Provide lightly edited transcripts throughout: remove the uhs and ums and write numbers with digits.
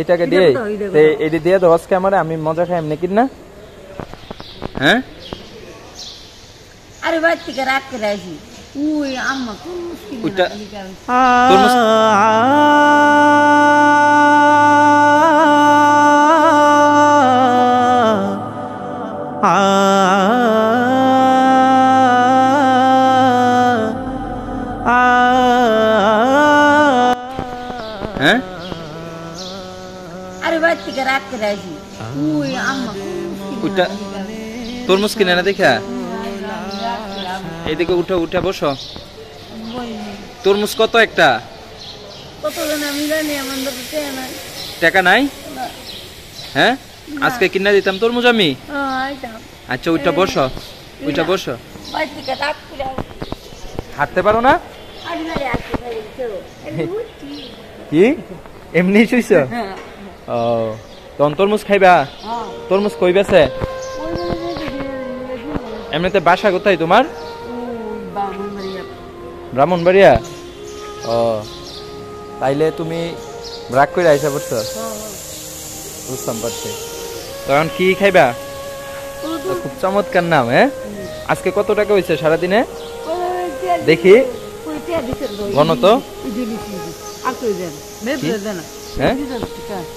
এটাকে দিয়ে এটি দিয়ে দাও আজকে আমারে, আমি মজা খাই এমনি কিনা। হ্যাঁ আরে ভাই থেকে রাত করে আসি ওই আম্মা তরমুজ কিনে ওইটা তরমুজ হ্যাঁ আরে ভাই থেকে রাত করে আসি ওই আম্মা ওইটা তরমুজ কিনে না দেখা। এইদিকে উঠে উঠে বসো। তরমুজ কত একটা? কত জন আমি জানি আমার টাকা নাই। হ্যাঁ আজকে কিনে দিতাম তরমুজ আমি। আচ্ছা ওইটা বসো, ওইটা বসো। হাঁটতে পারো না কি? এমনি শুইছ? ও তখন তরমুজ খাইবা? তরমুজ কই বেছে? এমনিতে বাসা কোথায় তোমার? ব্রাহ্মণবাড়িয়া। ও তাইলে তুমি রাগ করে আইসা পড়ছো, বুঝতাম পারছি। তখন কি খাইবা? খুব চমৎকার নাম। হ্যাঁ আজকে কত টাকা হয়েছে সারাদিনে দেখি গণ তো।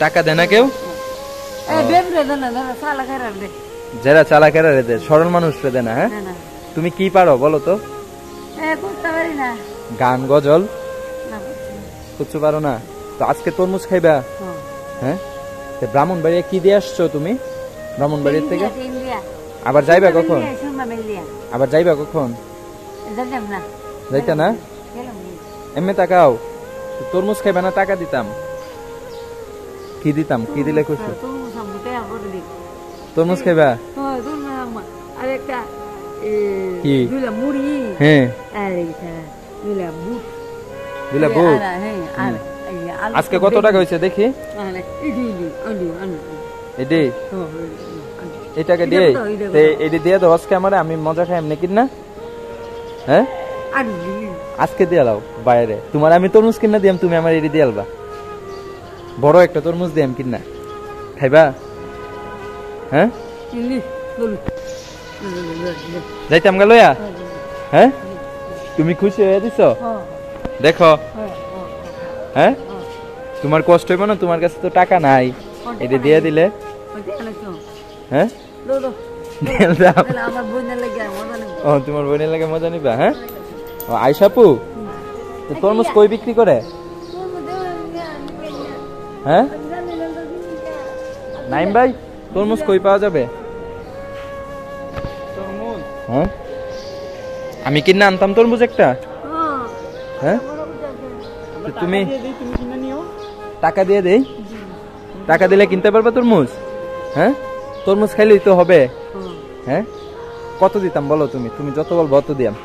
টাকা দেয় না কেউ? যারা চালাকেরা রে দেয়, সরল মানুষ রে দেয় না। হ্যাঁ তুমি কি পারো বলো তো? গান গজল কিছু পারো না? তো আজকে তরমুজ খাইবা? হ্যাঁ ব্রাহ্মণবাড়িয়া কি দিয়ে আসছো তুমি? ব্রাহ্মণবাড়ির থেকে আবার যাইবা কখন? আবার যাইবা কখন? যাইতা না? এমনি টাকাও তরমুজ খাইবা না? টাকা দিতাম। কি দিতাম? কি দিলে খুশি? তরমুজ খাইবা? কি? হ্যাঁ আজকে কত টাকা হয়েছে দেখি। এটাকে দিয়ে এটি দিয়ে দাও আজকে আমারে, আমি মজা খাই এমনি কিনা। হ্যাঁ আজকে দিয়ে দাও বাইরে। তোমার আমি তরমুজ কিনা দিয়াম, তুমি আমার এটি দিয়ে আলবা। বড় একটা তরমুজ দিয়াম কিনা, খাইবা? হ্যাঁ যাইতাম গা লইয়া। হ্যাঁ তুমি খুশি হয়ে দিছ? দেখো হ্যাঁ তোমার কষ্ট হইব না? তোমার কাছে তো টাকা নাই, এটা দিয়ে দিলে। হ্যাঁ ও তোমার বোনের লাগে মজা নিবা। হ্যাঁ আইসাপু তরমুজ কই বিক্রি করে? হ্যাঁ নাইম ভাই তরমুজ কই পাওয়া যাবে? হ্যাঁ আমি কিনে আনতাম তরমুজ একটা। হ্যাঁ তুমি টাকা দিয়ে দেই? টাকা দিলে কিনতে পারবা তরমুজ? হ্যাঁ তরমুজ খাইলেই তো হবে। হ্যাঁ কত দিতাম বলো? তুমি তুমি যত বলবো অত দিয়াম।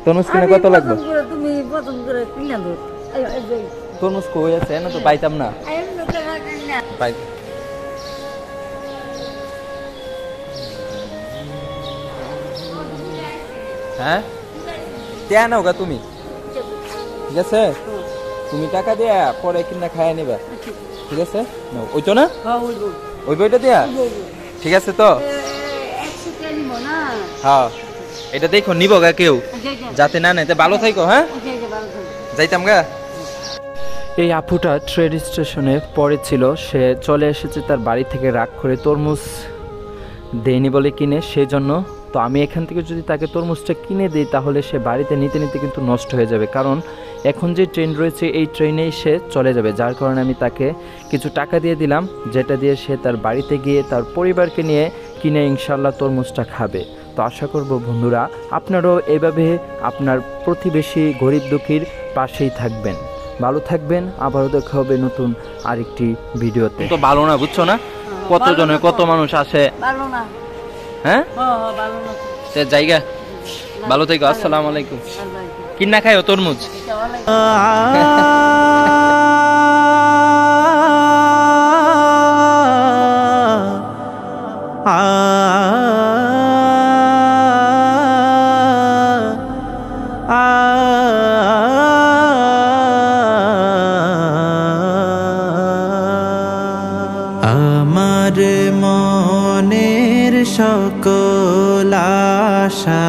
তরমুজ কিনে কত লাগবে? তরমুজ কই আছে না তো পাইতাম না। হ্যাঁ দেয়া নাও গা তুমি, ঠিক আছে? তুমি টাকা দেয়া পরে কিনা খাইয়া নিবা, ঠিক আছে? ওই তো না ওই বইটা দেয়া, ঠিক আছে তো? হ্যাঁ এটা দেখো নিব গা কেউ যাতে না নেয়। ভালো থাইকো। হ্যাঁ যাইতাম গা। এই আপুটা ট্রেন স্টেশনে পরে ছিল, সে চলে এসেছে তার বাড়ি থেকে রাগ করে তরমুজ দেয়নি বলে কিনে, সেই জন্য। তো আমি এখান থেকে যদি তাকে তরমুজটা কিনে দিই তাহলে সে বাড়িতে নিতে নিতে কিন্তু নষ্ট হয়ে যাবে, কারণ এখন যে ট্রেন রয়েছে এই ট্রেনেই সে চলে যাবে। যার কারণে আমি তাকে কিছু টাকা দিয়ে দিলাম, যেটা দিয়ে সে তার বাড়িতে গিয়ে তার পরিবারকে নিয়ে কিনে ইনশাল্লাহ তরমুজটা খাবে। তো আশা করব বন্ধুরা আপনারাও এভাবে আপনার প্রতিবেশী গরিব দুঃখীর পাশেই থাকবেন। ভালো থাকবেন, আবারও দেখা হবে নতুন আরেকটি ভিডিওতে। তো ভালো না বুঝছো না কত জনে কত মানুষ আসে। হ্যাঁ সে জায়গা ভালো থেকো। আসসালামু আলাইকুম। কিনা খাই তরমুজ। আমার মনের সকল আশা